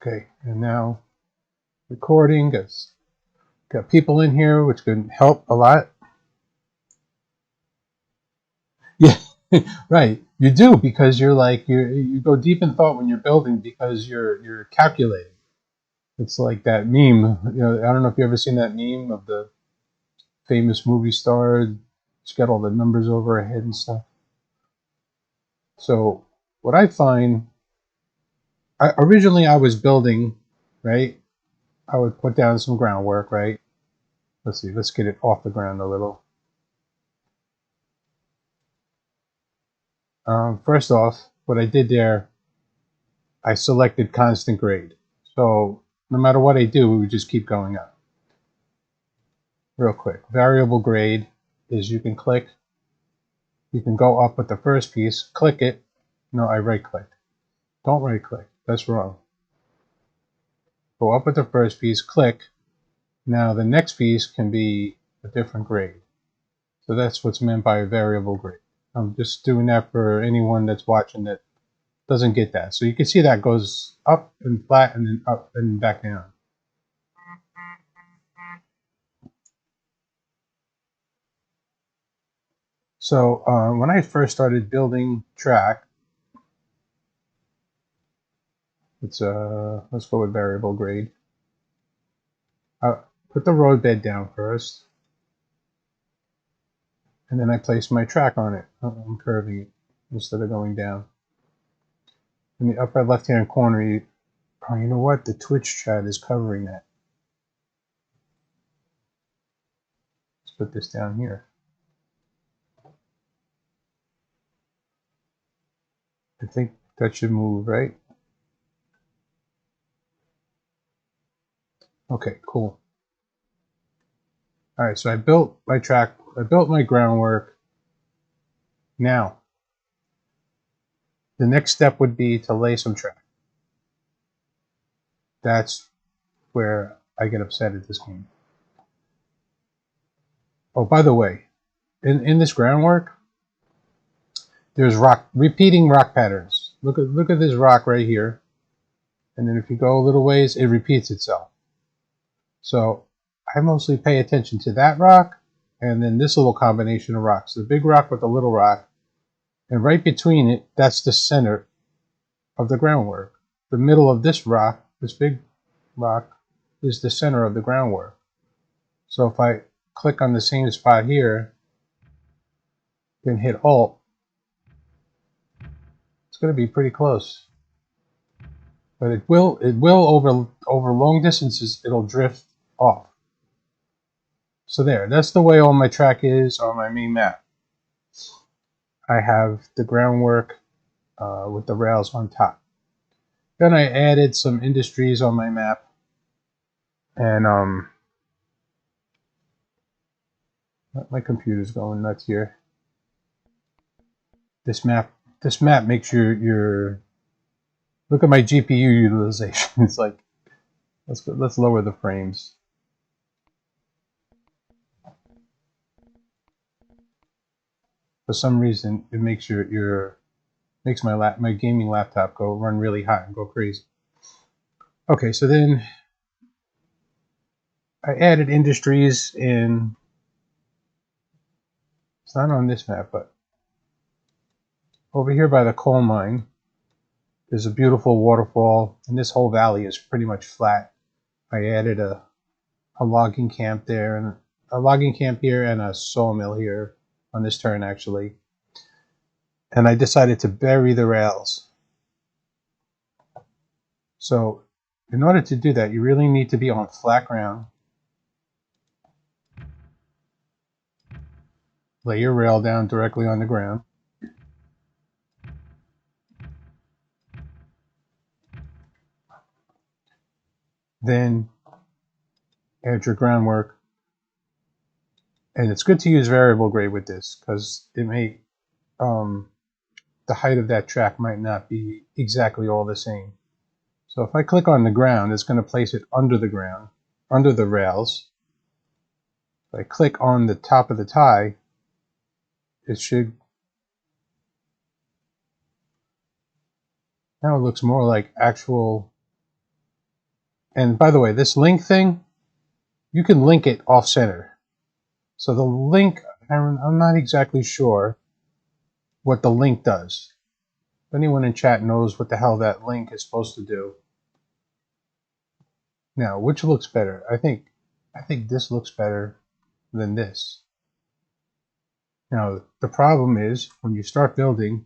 Okay, and now recording. Got people in here, which can help a lot. Yeah, right. You do because you're like you go deep in thought when you're building because you're calculating. It's like that meme. You know, I don't know if you ever seen that meme of the famous movie star. She's got all the numbers over her head and stuff. So what I find, originally I was building, right? I would put down some groundwork, right? Let's see. Let's get it off the ground a little. First off, what I did there, I selected constant grade. So no matter what I do, we would just keep going up. Real quick, variable grade is you can click, you can go up with the first piece, click it. No, I right clicked. Don't right click, that's wrong. Go up with the first piece, click. Now the next piece can be a different grade. So that's what's meant by a variable grade. I'm just doing that for anyone that's watching that doesn't get that. So you can see that goes up and flat and then up and back down. So when I first started building track, let's go with variable grade. I put the road bed down first, and then I placed my track on it. I'm curving it instead of going down. In the upper left-hand corner, oh, you know what? The Twitch chat is covering that. Let's put this down here. I think that should move, right? Okay, cool. All right, so I built my track, I built my groundwork. Now, the next step would be to lay some track. That's where I get upset at this game. Oh, by the way, in this groundwork, there's repeating rock patterns. Look at this rock right here, and then if you go a little ways, it repeats itself. So I mostly pay attention to that rock, and then this little combination of rocks, the big rock with the little rock, and right between it, that's the center of the groundwork. The middle of this rock, this big rock, is the center of the groundwork. So if I click on the same spot here, then hit Alt, it's going to be pretty close. But it will over long distances, it'll drift off. So there, that's the way all my track is on my main map. I have the groundwork with the rails on top. Then I added some industries on my map, and my computer's going nuts here. This map makes your look at my GPU utilization. It's like let's lower the frames. For some reason, it makes makes my gaming laptop run really hot and go crazy. Okay, so then I added industries in. It's not on this map, but over here by the coal mine, there's a beautiful waterfall, and this whole valley is pretty much flat. I added a logging camp there, and a logging camp here, and a sawmill here on this turn actually. And I decided to bury the rails. So in order to do that, you really need to be on flat ground. Lay your rail down directly on the ground. Then add your groundwork. And it's good to use variable grade with this because it may the height of that track might not be exactly all the same. So if I click on the ground, it's going to place it under the ground, under the rails. If I click on the top of the tie, it should, now it looks more like actual And by the way, this link thing, you can link it off center. So the link, I'm not exactly sure what the link does. If anyone in chat knows what the hell that link is supposed to do. Now, which looks better? I think this looks better than this. Now, the problem is when you start building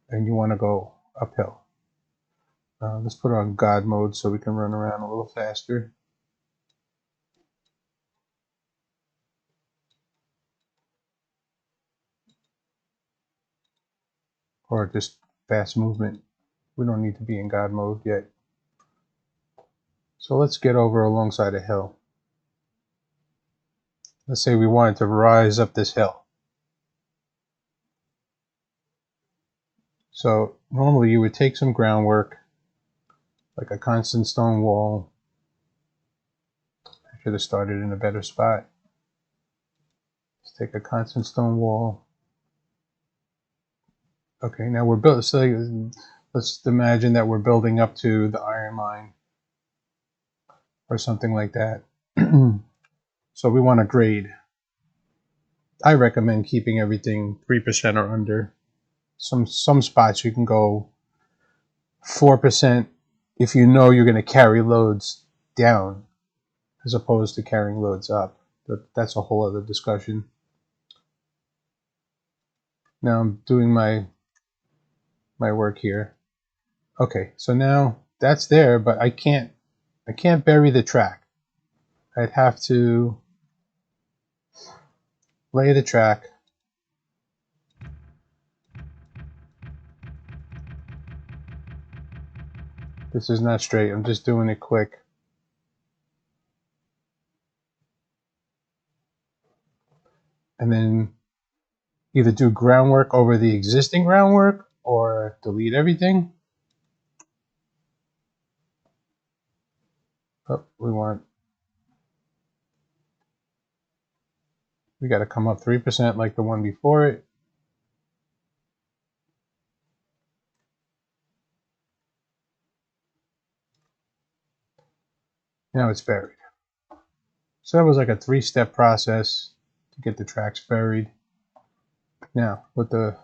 and you want to go uphill. Let's put it on God mode so we can run around a little faster. Or just fast movement. We don't need to be in God mode yet. So let's get over alongside a hill. Let's say we wanted to rise up this hill. So normally you would take some groundwork, like a constant stone wall. I should have started in a better spot. Let's take a constant stone wall. Okay, now we're built. So let's imagine that we're building up to the iron mine or something like that. So we want to grade. I recommend keeping everything 3% or under. Some spots you can go 4% if you know you're going to carry loads down as opposed to carrying loads up. But that's a whole other discussion. Now I'm doing my work here. Okay, so now that's there, but I can't bury the track. I'd have to lay the track. This is not straight. I'm just doing it quick. And then either do groundwork over the existing groundwork or delete everything. Oh, we got to come up 3% like the one before it. Now it's buried. So that was like a 3-step process to get the tracks buried. Now with the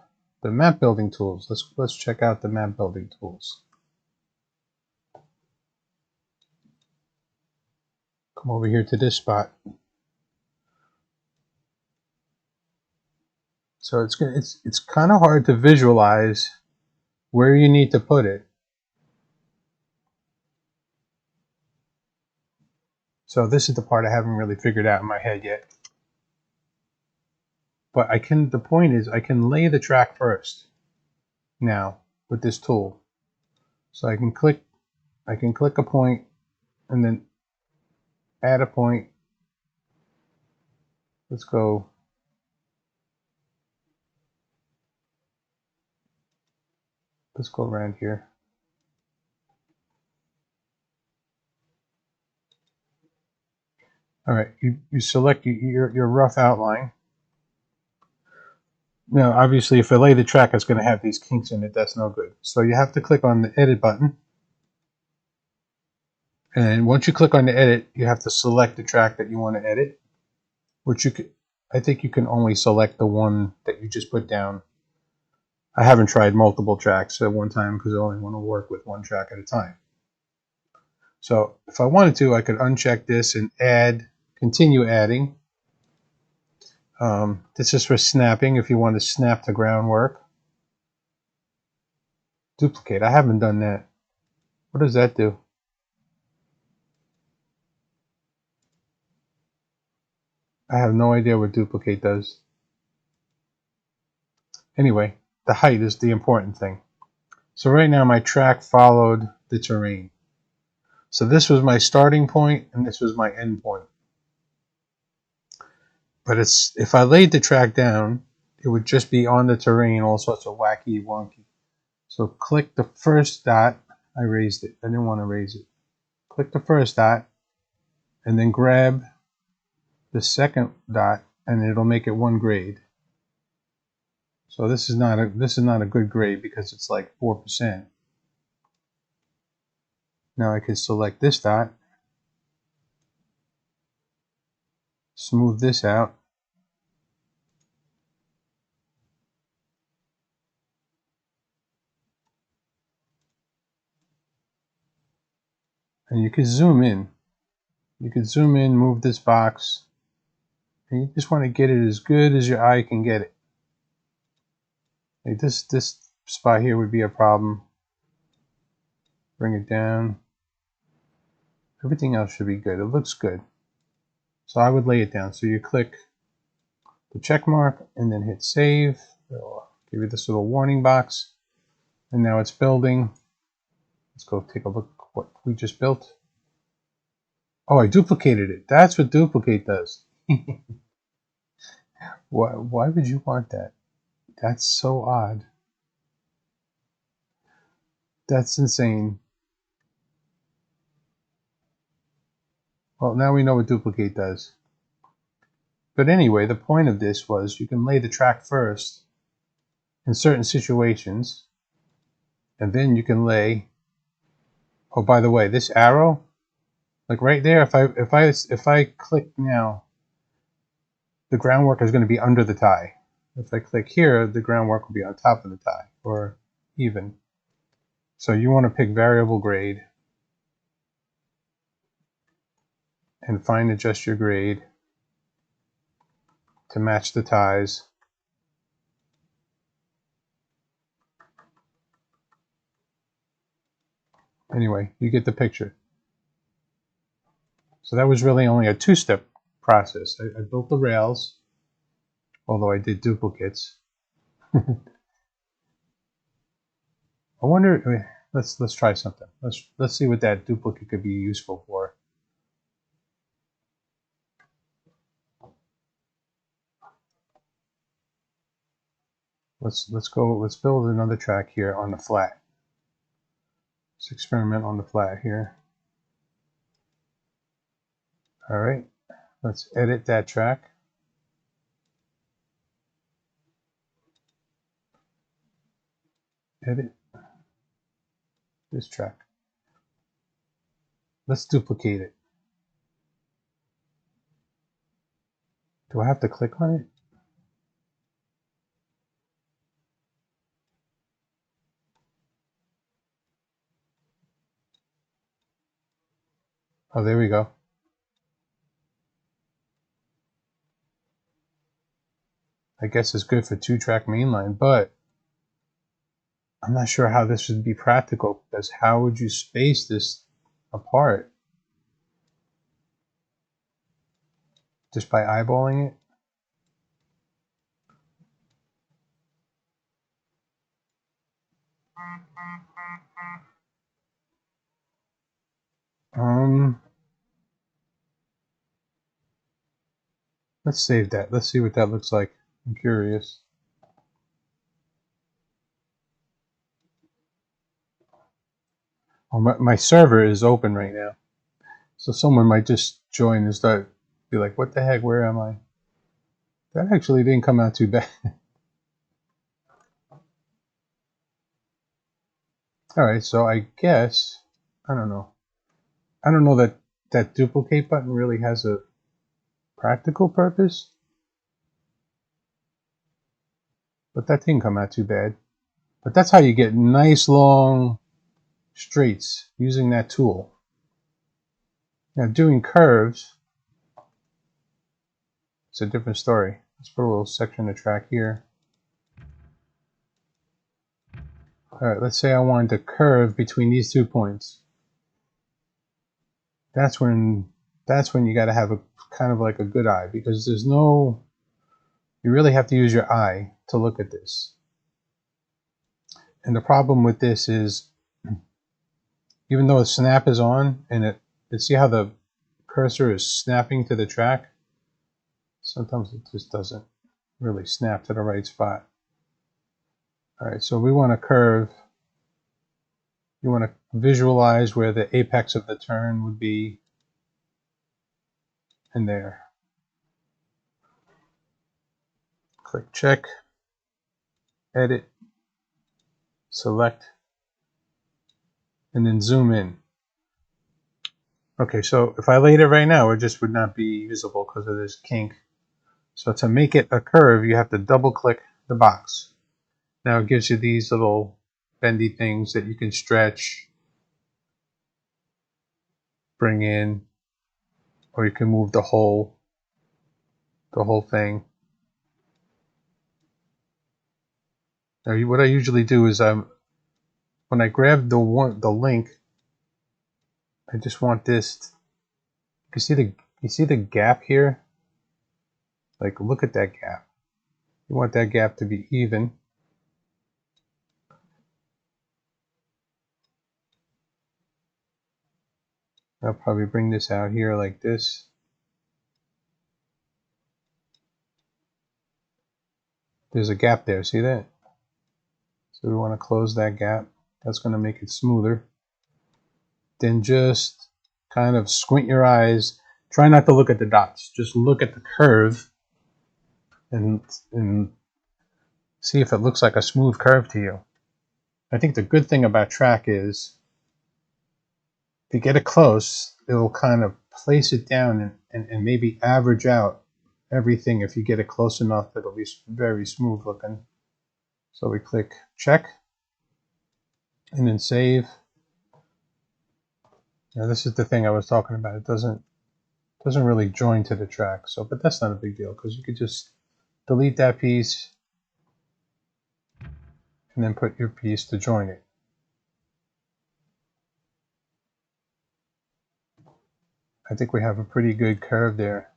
map building tools, let's check out the map building tools. Come over here to this spot. So it's kind of hard to visualize where you need to put it. So this is the part I haven't really figured out in my head yet. But the point is I can lay the track first now with this tool. So I can click a point and then add a point. Let's go around here. All right, you select your rough outline. Now, obviously, if I lay the track, it's going to have these kinks in it. That's no good. So you have to click on the edit button. And once you click on the edit, you have to select the track that you want to edit, which I think you can only select the one that you just put down. I haven't tried multiple tracks at one time because I only want to work with one track at a time. So if I wanted to, I could uncheck this and continue adding. This is for snapping if you want to snap the groundwork. Duplicate. I haven't done that. What does that do? I have no idea what duplicate does. Anyway, the height is the important thing. So right now my track followed the terrain. So this was my starting point and this was my end point. But if I laid the track down, it would just be on the terrain, all sorts of wacky wonky. So click the first dot. I raised it. I didn't want to raise it. Click the first dot and then grab the second dot and it'll make it one grade. So this is not a good grade because it's like 4%. Now I can select this dot smooth this out. And you could zoom in. You could zoom in, move this box, and you just want to get it as good as your eye can get it. Like this spot here would be a problem. Bring it down. Everything else should be good. It looks good. So I would lay it down. So you click the check mark and then hit save. It'll give you this little warning box. And now it's building. Let's go take a look at what we just built. Oh, I duplicated it. That's what duplicate does. Why would you want that? That's so odd. That's insane. Well, now we know what duplicate does. But anyway, the point of this was you can lay the track first in certain situations, and then you can lay. Oh, by the way, this arrow, like right there, if I click now, the groundwork is going to be under the tie. If I click here, the groundwork will be on top of the tie, or even. So you want to pick variable grade and fine adjust your grade to match the ties. Anyway, you get the picture. So that was really only a two-step process. I built the rails, although I did duplicates. I wonder. Let's try something. Let's see what that duplicate could be useful for. Let's build another track here on the flat. Let's experiment on the flat here. All right, let's edit that track. Edit this track. Let's duplicate it. Do I have to click on it? Oh, there we go. I guess it's good for two-track mainline, but I'm not sure how this would be practical, because how would you space this apart? Just by eyeballing it? Let's save that. Let's see what that looks like. I'm curious. Oh, my server is open right now, so someone might just join and start be like, "What the heck? Where am I?" That actually didn't come out too bad. All right, so I guess I don't know. I don't know that that duplicate button really has a practical purpose, but that didn't come out too bad. But that's how you get nice long straights using that tool. Now doing curves, it's a different story. Let's put a little section of track here. All right, let's say I wanted to curve between these 2 points. That's when you got to have a kind of like a good eye, because there's no, you really have to use your eye to look at this. And the problem with this is, even though the snap is on and it see how the cursor is snapping to the track, sometimes it just doesn't really snap to the right spot. All right, so we want to curve. You want to visualize where the apex of the turn would be, and there. Click check, edit, select, and then zoom in. Okay, so if I laid it right now, it just would not be usable because of this kink. So to make it a curve, you have to double click the box. Now it gives you these little bendy things that you can stretch, bring in, or you can move the whole thing. Now what I usually do is when I grab the link, I just want this. You see the gap here? Like look at that gap. You want that gap to be even. I'll probably bring this out here like this. There's a gap there, see that? So we want to close that gap. That's going to make it smoother. Then just kind of squint your eyes. Try not to look at the dots. Just look at the curve and see if it looks like a smooth curve to you. I think the good thing about track is if you get it close, it'll kind of place it down and maybe average out everything. If you get it close enough, it'll be very smooth looking. So we click check and then save. Now this is the thing I was talking about. It doesn't really join to the track. So, but that's not a big deal because you could just delete that piece and then put your piece to join it. I think we have a pretty good curve there.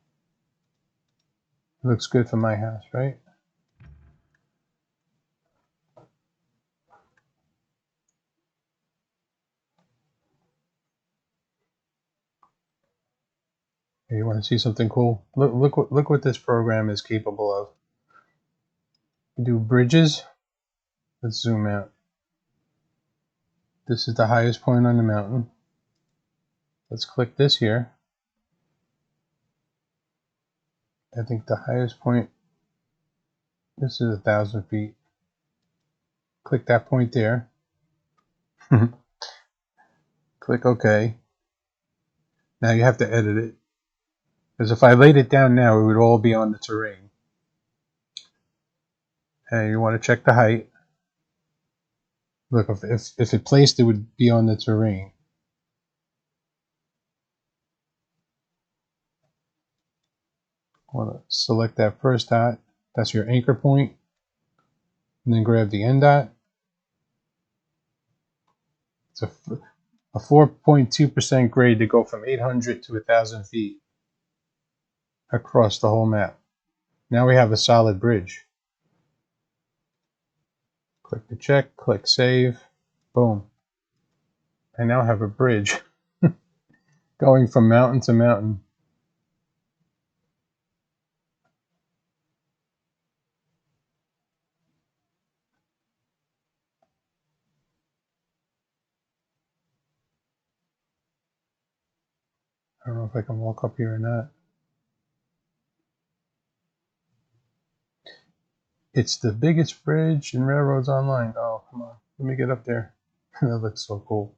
It looks good for my house, right? Hey, you want to see something cool? Look what this program is capable of. You do bridges. Let's zoom out. This is the highest point on the mountain. Let's click this here. I think the highest point, this is 1,000 feet. Click that point there. Click OK. Now you have to edit it. Because if I laid it down now, it would all be on the terrain. And you want to check the height. Look, if it placed, it would be on the terrain. Want to select that first dot. That's your anchor point. And then grab the end dot. It's a 4.2% grade to go from 800 to 1,000 feet across the whole map. Now we have a solid bridge. Click the check, click save, boom. I now have a bridge going from mountain to mountain. I don't know if I can walk up here or not. It's the biggest bridge in railroads online. Oh, come on. Let me get up there. That looks so cool.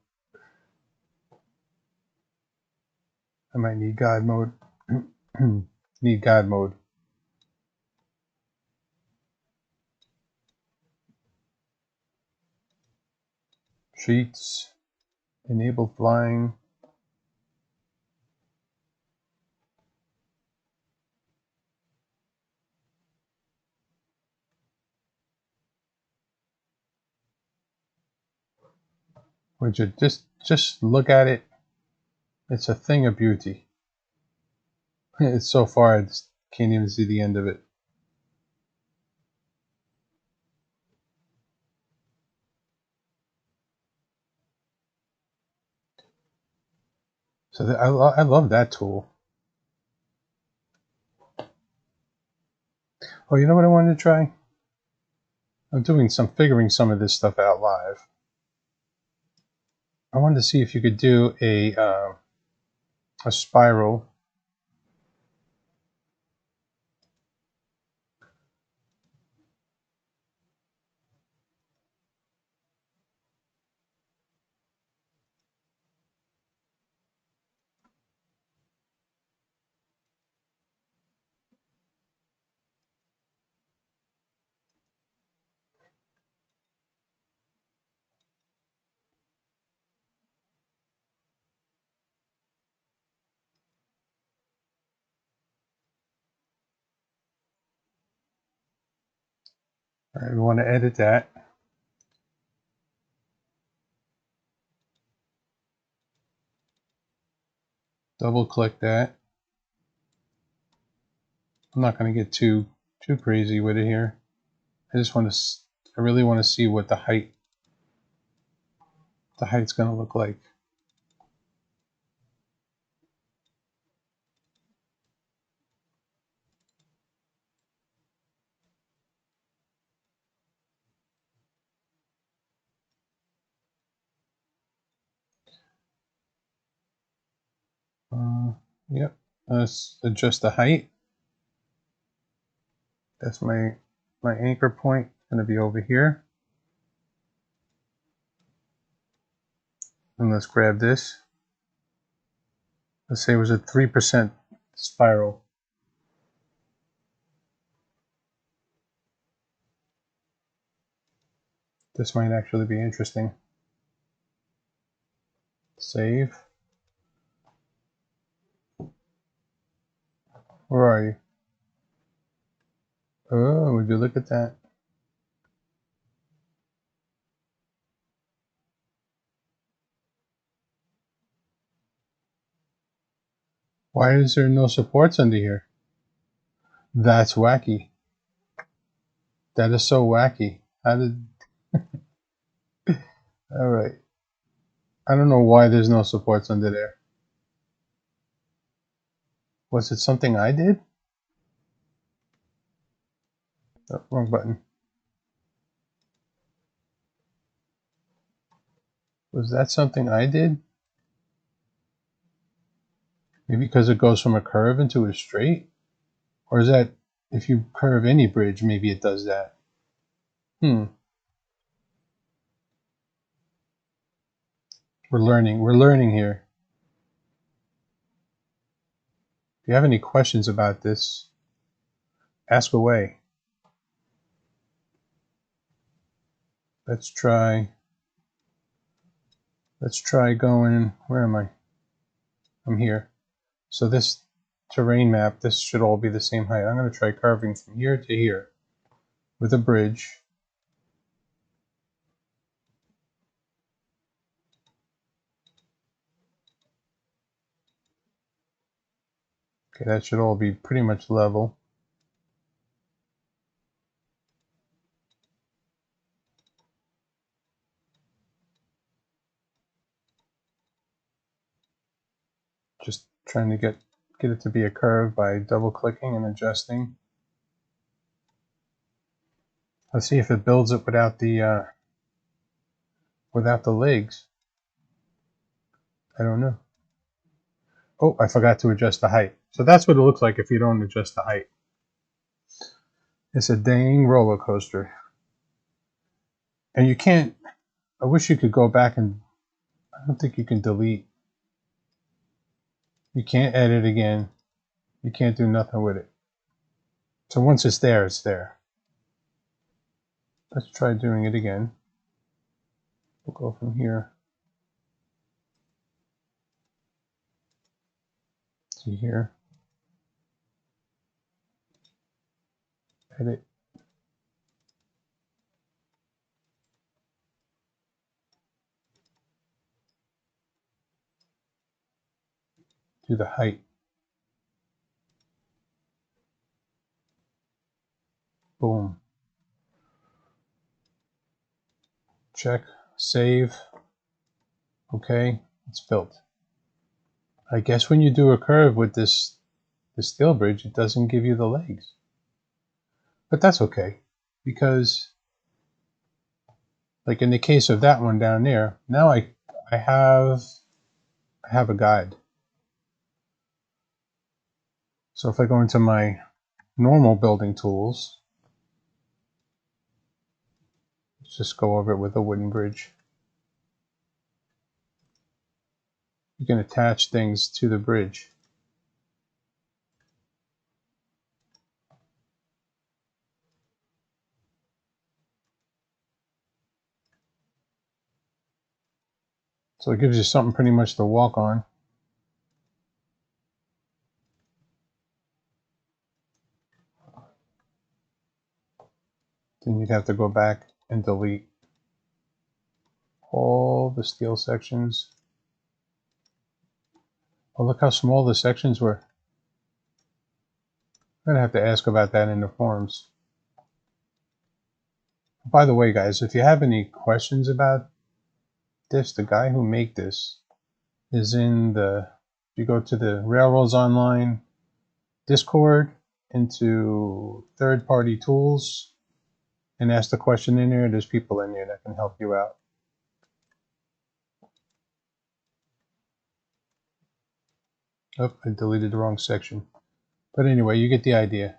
I might need God mode. Need God mode. Sheets. Enable flying. Would you just look at it? It's a thing of beauty. It's so far, I just can't even see the end of it. So I love that tool. Oh, you know what I wanted to try? I'm figuring some of this stuff out live. I wanted to see if you could do a spiral. All right, we want to edit that. Double click that. I'm not going to get too crazy with it here. I really want to see what the height's going to look like. Yep. Let's adjust the height. That's my anchor point. It's going to be over here. And let's grab this. Let's say it was a 3% spiral. This might actually be interesting. Save. Where are you? Oh, would you look at that? Why is there no supports under here? That's wacky. That is so wacky. How did... Alright. I don't know why there's no supports under there. Was it something I did? Oh, wrong button. Was that something I did? Maybe because it goes from a curve into a straight? Or is that if you curve any bridge, maybe it does that? We're learning here. If you have any questions about this, ask away. Let's try going, where am I? I'm here. So this terrain map, this should all be the same height. I'm going to try carving from here to here with a bridge. Okay, that should all be pretty much level. Just trying to get it to be a curve by double clicking and adjusting. Let's see if it builds it without the legs. I don't know. Oh, I forgot to adjust the height. So that's what it looks like if you don't adjust the height. It's a dang roller coaster. And you can't, I wish you could go back and, I don't think you can delete. You can't edit again. You can't do nothing with it. So once it's there, it's there. Let's try doing it again. We'll go from here to here. Edit. Do the height. Boom. Check. Save. Okay, it's built. I guess when you do a curve with this steel bridge, it doesn't give you the legs. But that's okay, because like in the case of that one down there, now I have a guide. So if I go into my normal building tools, let's just go over it with a wooden bridge. You can attach things to the bridge. So it gives you something pretty much to walk on. then you'd have to go back and delete all the steel sections. Oh, look how small the sections were. I'm gonna have to ask about that in the forums. By the way, guys, if you have any questions about this, the guy who made this is in the, if you go to the Railroads Online Discord, into third-party tools, and ask the question in there, there's people in there that can help you out. Oh, I deleted the wrong section. But anyway, you get the idea.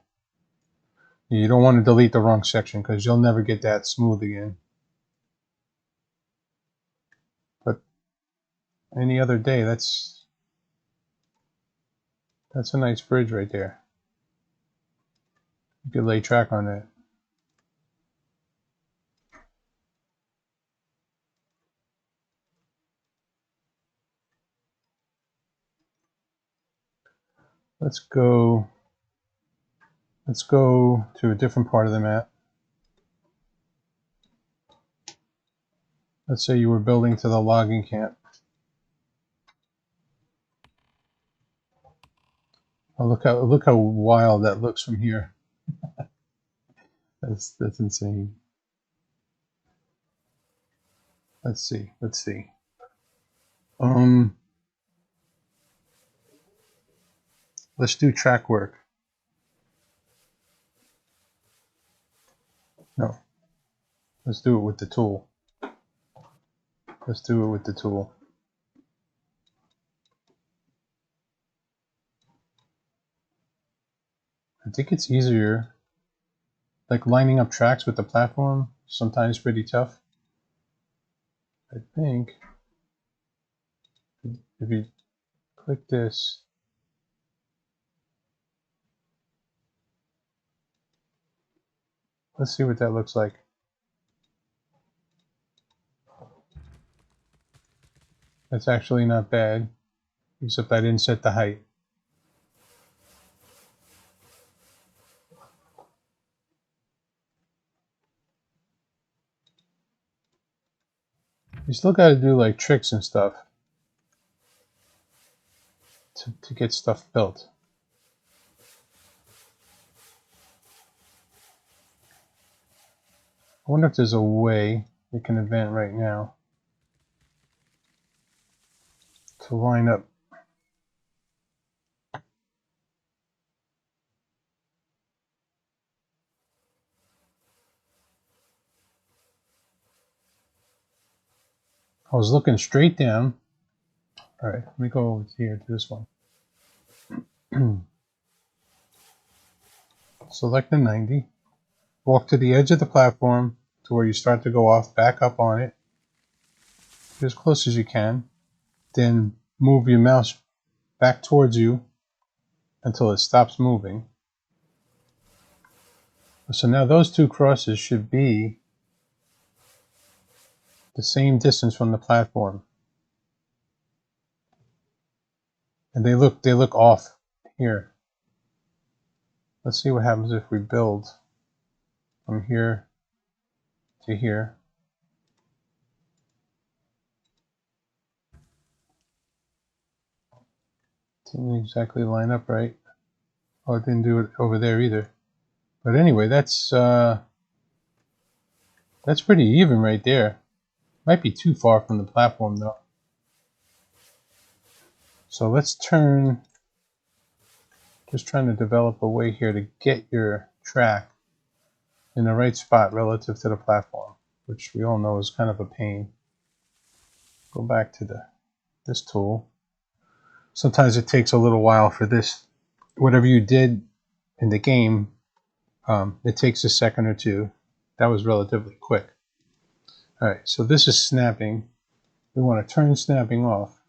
You don't want to delete the wrong section because you'll never get that smooth again. But any other day, that's a nice bridge right there. You could lay track on that. Let's go to a different part of the map. Let's say you were building to the logging camp. Oh, look how wild that looks from here. That's insane. Let's see. Let's do track work. No. Let's do it with the tool. I think it's easier. Like lining up tracks with the platform, sometimes pretty tough. I think if you click this, let's see what that looks like. That's actually not bad, except I didn't set the height. You still got to do like tricks and stuff to get stuff built. I wonder if there's a way you can invent right now to line up. I was looking straight down. All right, let me go over here to this one. Select the 90. Walk to the edge of the platform to where you start to go off, back up on it, as close as you can. Then move your mouse back towards you until it stops moving. So now those two crosses should be the same distance from the platform. And they look off here. Let's see what happens if we build from here to here. Didn't exactly line up right. Oh, it didn't do it over there either. But anyway, that's pretty even right there. Might be too far from the platform though. So let's turn, just trying to develop a way here to get your track in the right spot relative to the platform, which we all know is kind of a pain. Go back to this tool. Sometimes it takes a little while for this. Whatever you did in the game, it takes a second or two. That was relatively quick. All right, so this is snapping. We want to turn snapping off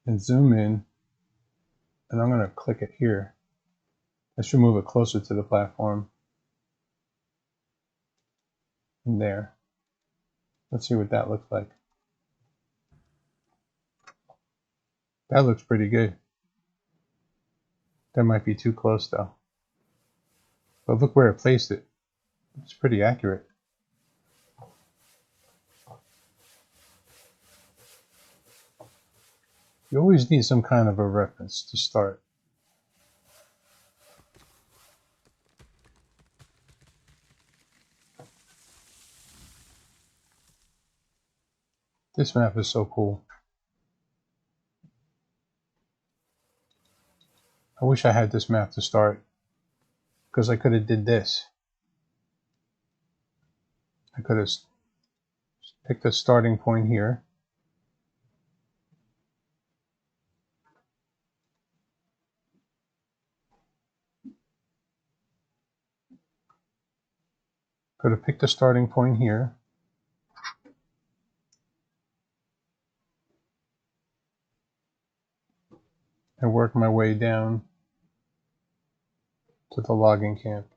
and zoom in, and I'm going to click it here. I should move it closer to the platform. And there. Let's see what that looks like. That looks pretty good. That might be too close though. But look where it placed it. It's pretty accurate. You always need some kind of a reference to start. This map is so cool. I wish I had this map to start, because I could have did this. I could have picked a starting point here. Could have picked a starting point here. And worked my way down to the logging camp.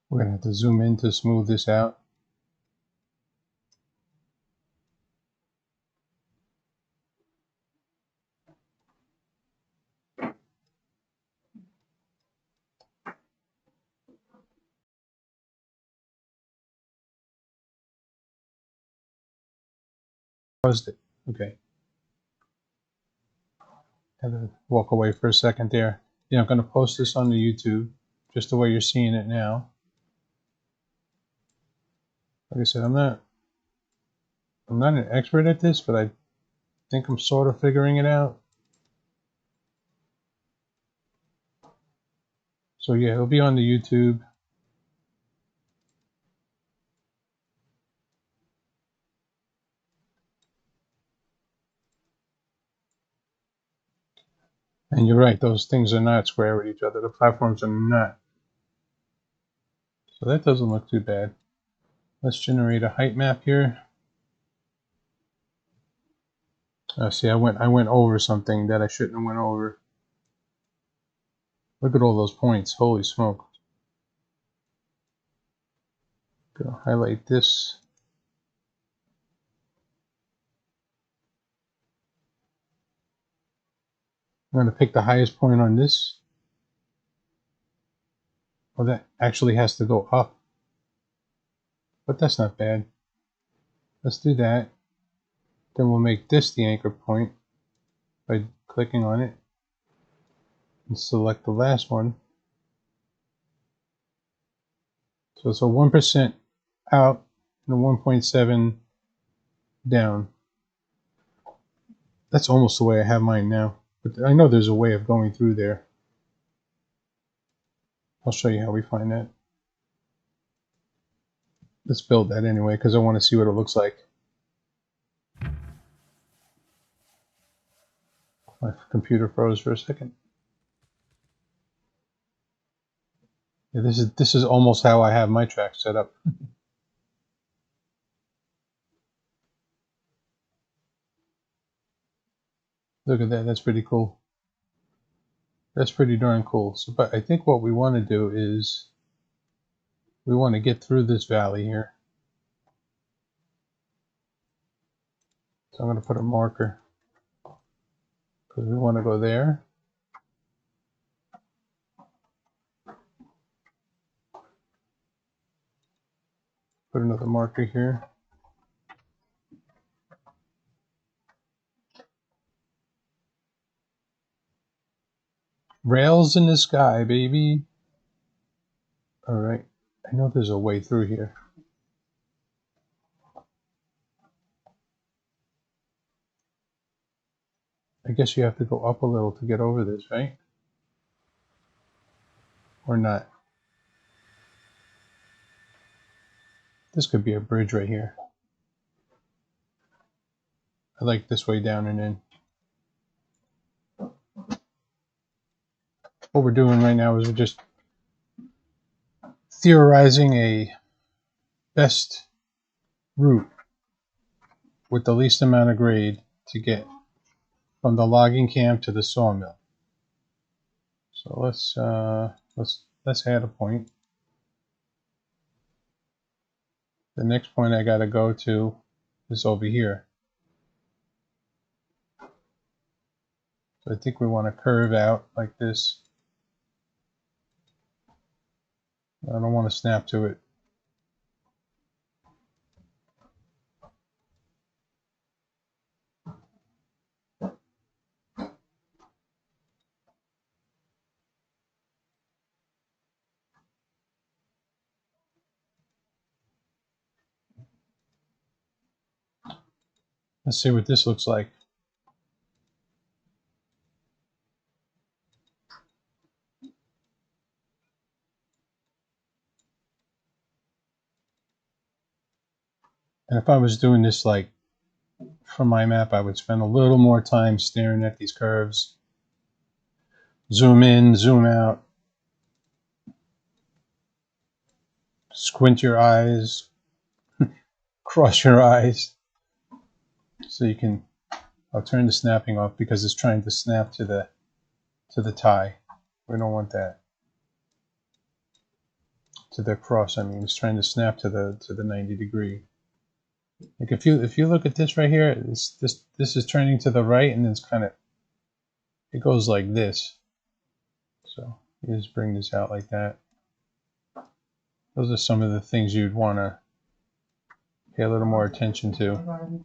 We're going to have to zoom in to smooth this out. Paused it. Okay. Had to walk away for a second there. Yeah, I'm going to post this on the YouTube, just the way you're seeing it now. Like I said, I'm not an expert at this, but I think I'm sort of figuring it out. So yeah, it'll be on the YouTube. And you're right, those things are not square with each other. The platforms are not. So that doesn't look too bad. Let's generate a height map here. See, I went over something that I shouldn't have went over. Look at all those points. Holy smoke. Gonna highlight this. I'm going to pick the highest point on this. Well, that actually has to go up. But that's not bad. Let's do that. Then we'll make this the anchor point by clicking on it. And select the last one. So it's a 1% out and a 1.7 down. That's almost the way I have mine now. But I know there's a way of going through there. I'll show you how we find that. Let's build that anyway, because I want to see what it looks like. My computer froze for a second. Yeah, this is almost how I have my track set up. Look at that, that's pretty cool. That's pretty darn cool. So, but I think what we want to do is we want to get through this valley here. So I'm going to put a marker because we want to go there. Put another marker here. Rails in the sky, baby. All right. I know there's a way through here. I guess you have to go up a little to get over this, right? Or not. This could be a bridge right here. I like this way down and in. What we're doing right now is we're just theorizing a best route with the least amount of grade to get from the logging camp to the sawmill. So let's add a point. The next point I got to go to is over here. So I think we want to curve out like this. I don't want to snap to it. Let's see what this looks like. And if I was doing this like for my map, I would spend a little more time staring at these curves. Zoom in, zoom out. Squint your eyes. Cross your eyes. So you can, I'll turn the snapping off because it's trying to snap to the tie. We don't want that. To the cross, I mean, it's trying to snap to the 90 degree. Like if you look at this right here, this is turning to the right, and then it's kind of, it goes like this. So you just bring this out like that. Those are some of the things you'd want to pay a little more attention to.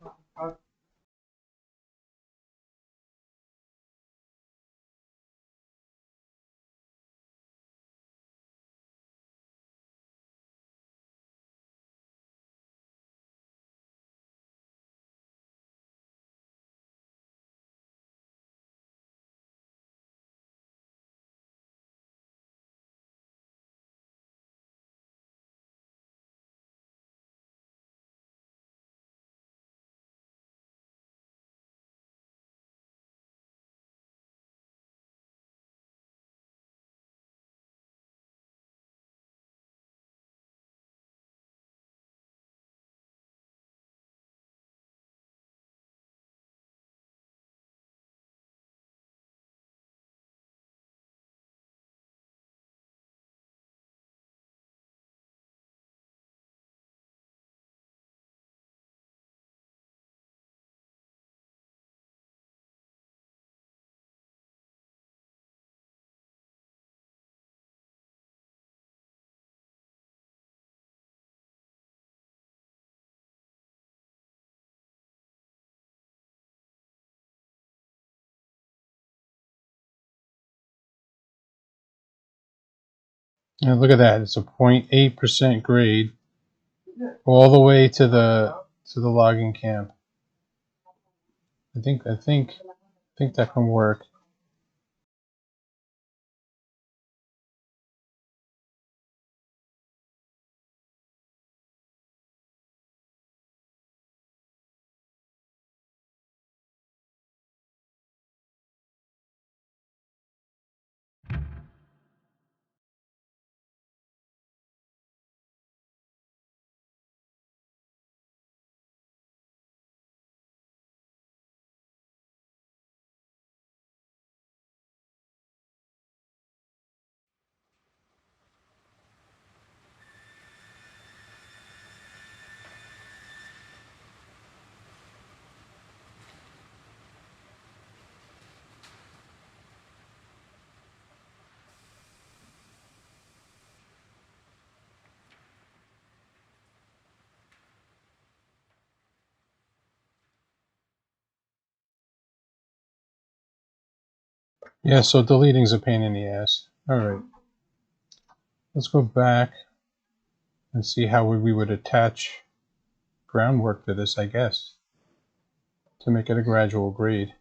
Now look at that, it's a 0.8% grade all the way to the logging camp. I think that can work. Yeah, so deleting's a pain in the ass. Alright, let's go back and see how we would attach groundwork to this, I guess, to make it a gradual grade.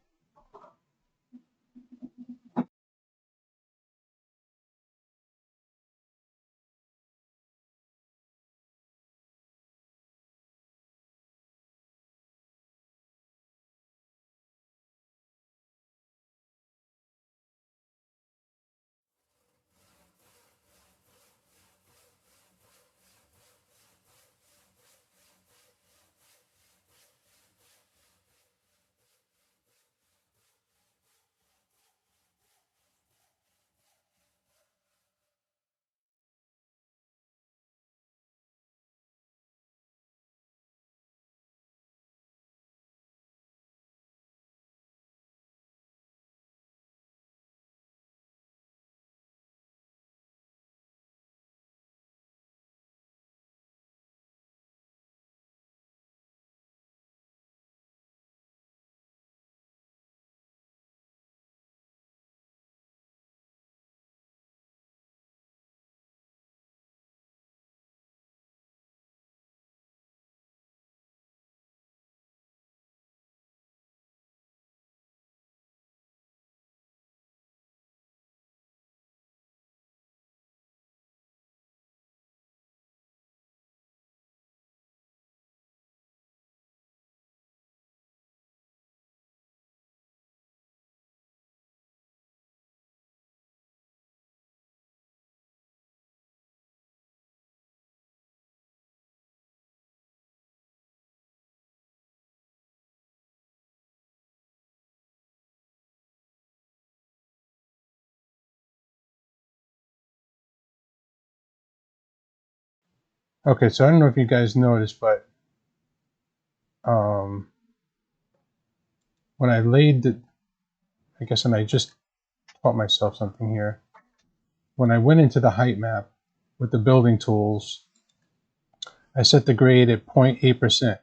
Okay, so I don't know if you guys noticed, but when I laid the, I guess, and I just taught myself something here. When I went into the height map with the building tools, I set the grade at 0.8%.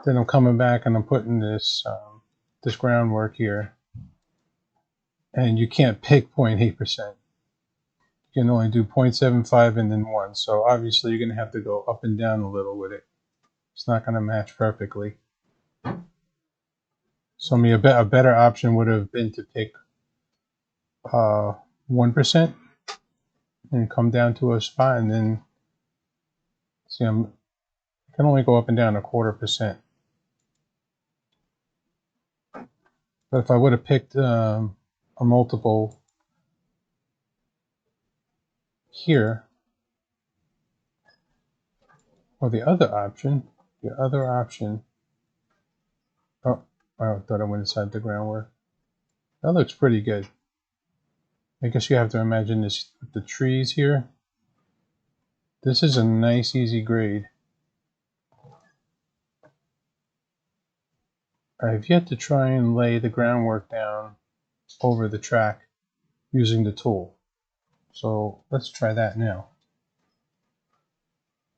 Then I'm coming back and I'm putting this groundwork here, and you can't pick 0.8%. You can only do 0.75 and then 1. So obviously you're going to have to go up and down a little with it. It's not going to match perfectly. So a better option would have been to pick 1% and come down to a spot, and then see, I can only go up and down 0.25%. But if I would have picked a multiple here, or the other option, oh, I thought I went inside the groundwork. That looks pretty good. I guess you have to imagine this with the trees here. This is a nice, easy grade. I've yet to try and lay the groundwork down over the track using the tool. So let's try that now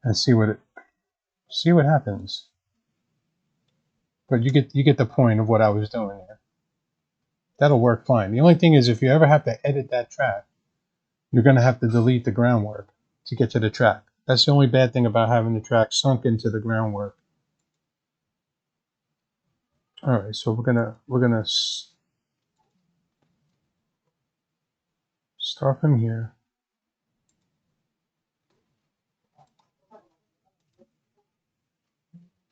and see what happens. But you get the point of what I was doing there. That'll work fine. The only thing is, if you ever have to edit that track, you're going to have to delete the groundwork to get to the track. That's the only bad thing about having the track sunk into the groundwork. All right, so we're gonna start from here.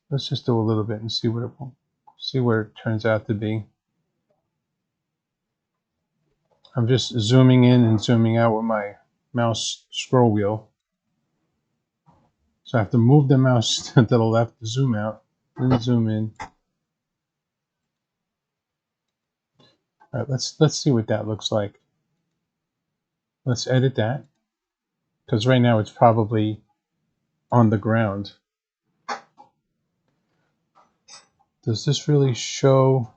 Let's just do a little bit and see where it turns out to be. I'm just zooming in and zooming out with my mouse scroll wheel. So I have to move the mouse to the left to zoom out, then zoom in. All right, let's see what that looks like. Let's edit that, because right now it's probably on the ground. Does this really show?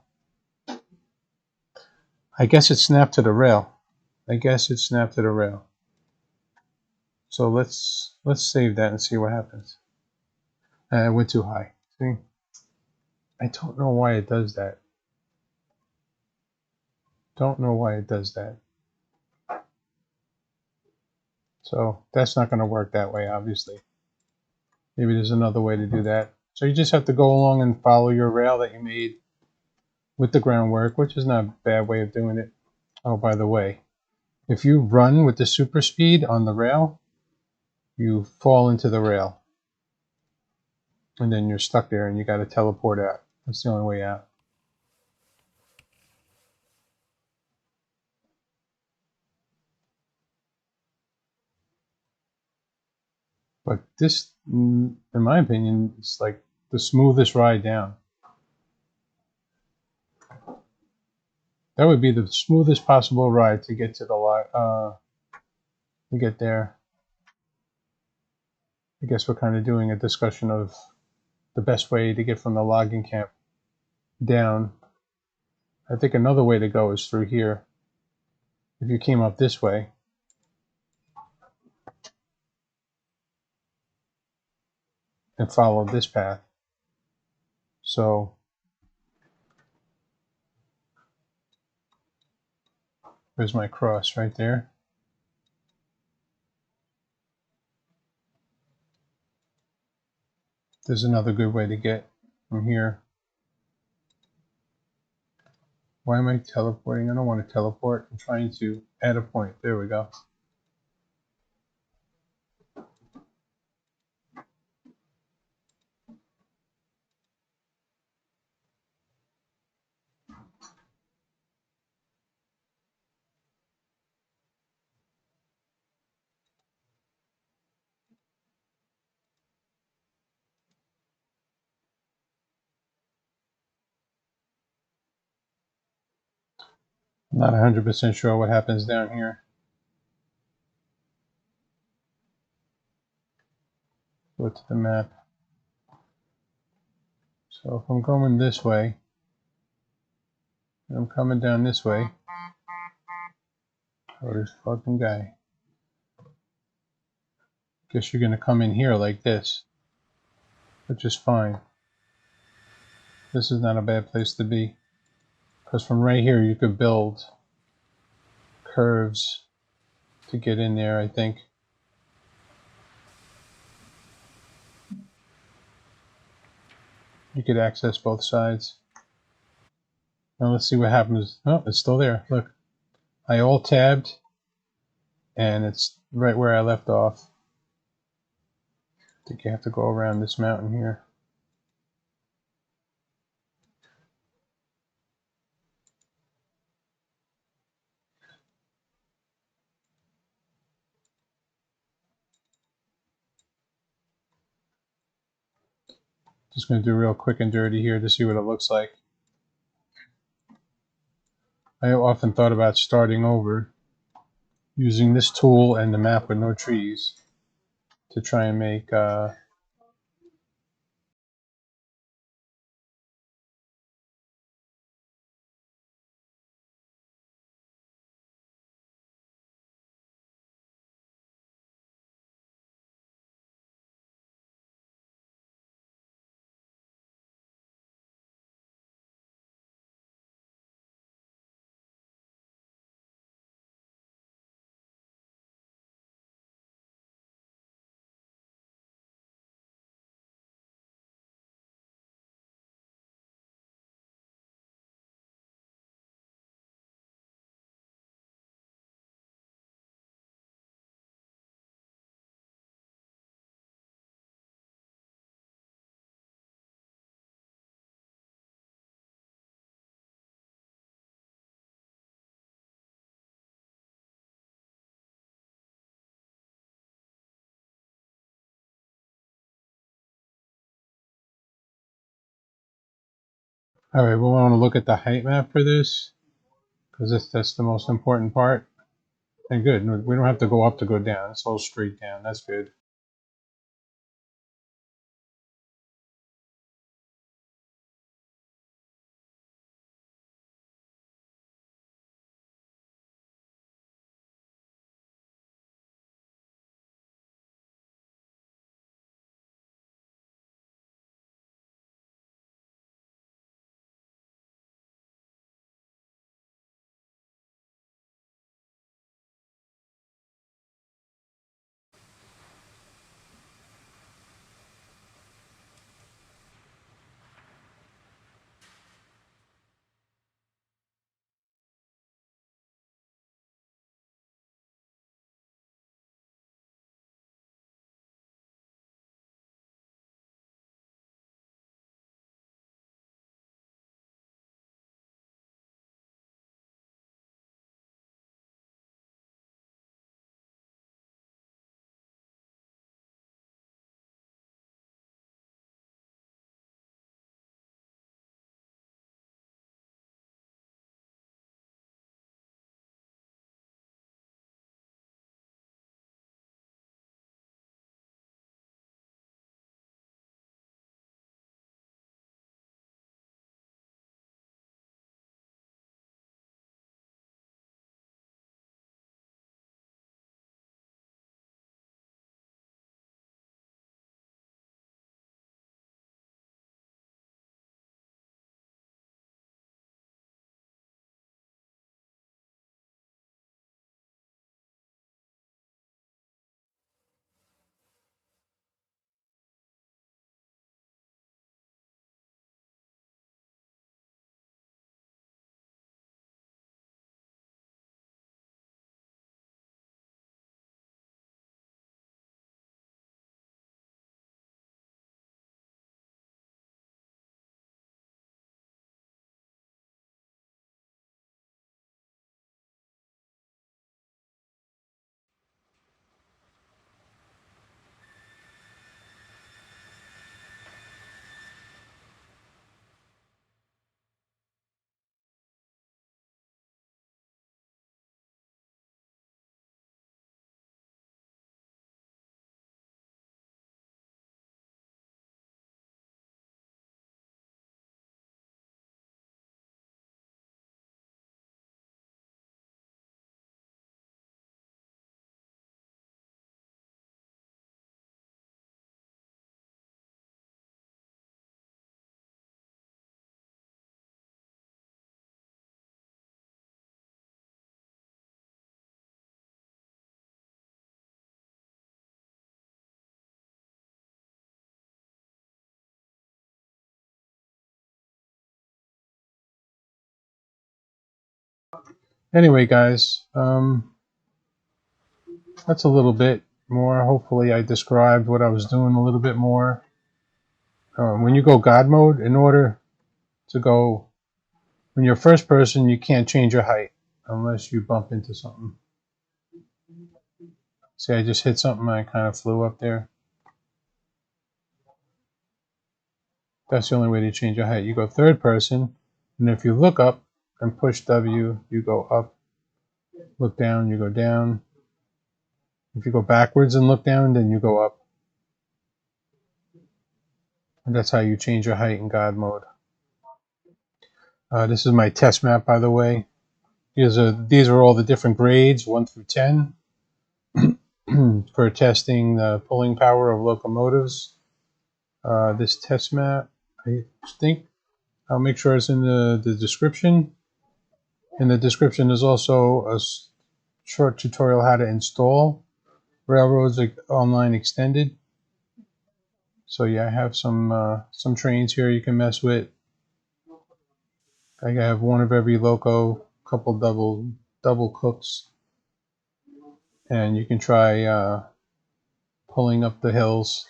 I guess it snapped to the rail. So let's save that and see what happens. I went too high. See? I don't know why it does that. So that's not going to work that way, obviously. Maybe there's another way to do that. So you just have to go along and follow your rail that you made with the groundwork, which is not a bad way of doing it. Oh, by the way, if you run with the super speed on the rail, you fall into the rail. And then you're stuck there and you got to teleport out. That's the only way out. But this, in my opinion, is like the smoothest ride down. That would be the smoothest possible ride to get to the to get there. I guess we're kind of doing a discussion of the best way to get from the logging camp down. I think another way to go is through here. If you came up this way, and followed this path. So there's my cross right there. There's another good way to get from here. Why am I teleporting? I don't want to teleport. I'm trying to add a point. There we go. I'm not 100% sure what happens down here. go to the map. So if I'm going this way, and I'm coming down this way, oh, this fucking guy. Guess you're gonna come in here like this, which is fine. This is not a bad place to be, because from right here you could build curves to get in there, I think. You could access both sides. Now let's see what happens. Oh, it's still there. Look, I alt-tabbed, and it's right where I left off. I think you have to go around this mountain here. Just going to do real quick and dirty here to see what it looks like. I often thought about starting over using this tool and the map with no trees to try and make Alright, we want to look at the height map for this, because that's the most important part. And good, we don't have to go up to go down, it's all straight down, that's good. Anyway, guys, that's a little bit more. Hopefully I described what I was doing a little bit more. When you go God mode, in order to go, when you're first person, you can't change your height unless you bump into something. See, I just hit something, I kind of flew up there. That's the only way to change your height. You go third person, and if you look up and push W, you go up. Look down, you go down. If you go backwards and look down, then you go up. And that's how you change your height in God mode. This is my test map, by the way. These are all the different grades, 1 through 10, for testing the pulling power of locomotives. This test map, I think, I'll make sure it's in the description. In the description, there's also a short tutorial how to install Railroads Online Extended. So yeah, I have some trains here you can mess with. I have one of every loco, couple double cooks, and you can try pulling up the hills.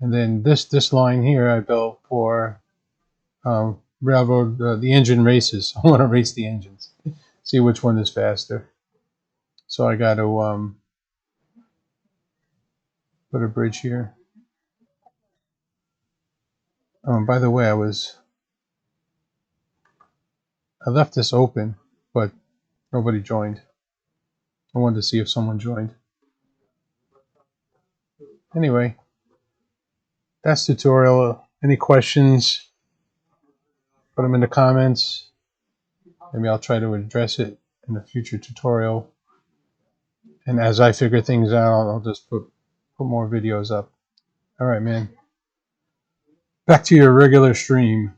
And then this line here I built for railroad the engine races. I want to race the engines, see which one is faster. So I got to put a bridge here. By the way, I left this open, but nobody joined. I wanted to see if someone joined. Anyway, that's tutorial. Any questions? Put them in the comments. Maybe I'll try to address it in a future tutorial. And as I figure things out, I'll just put more videos up. All right, man. Back to your regular stream.